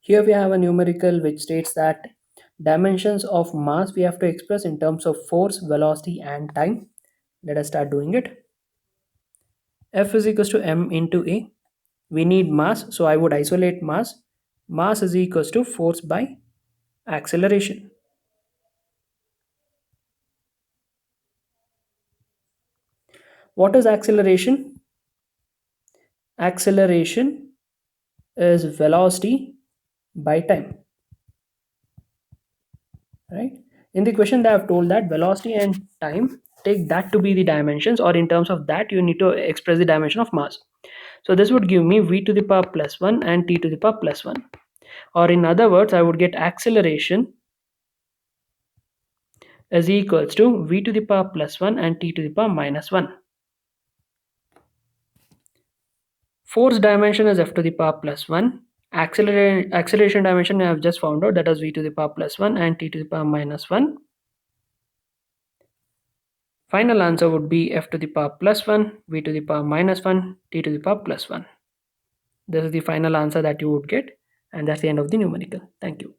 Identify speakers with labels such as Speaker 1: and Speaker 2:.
Speaker 1: Here we have a numerical which states that dimensions of mass we have to express in terms of force, velocity and time. Let us start doing it. F is equals to m into a. We need mass, so I would isolate mass. Mass is equals to force by acceleration. What is acceleration? Acceleration is velocity by time, right? In the question they have told that velocity and time, take that to be the dimensions, or in terms of that you need to express the dimension of mass. So this would give me v to the power plus 1 and t to the power plus 1, or in other words I would get acceleration is equals to v to the power plus 1 and t to the power minus 1. Force dimension is f to the power plus 1. Acceleration dimension I have just found out, that is v to the power plus 1 and t to the power minus 1. Final answer would be f to the power plus 1, v to the power minus 1, t to the power plus 1. This is the final answer that you would get, and that's the end of the numerical. Thank you.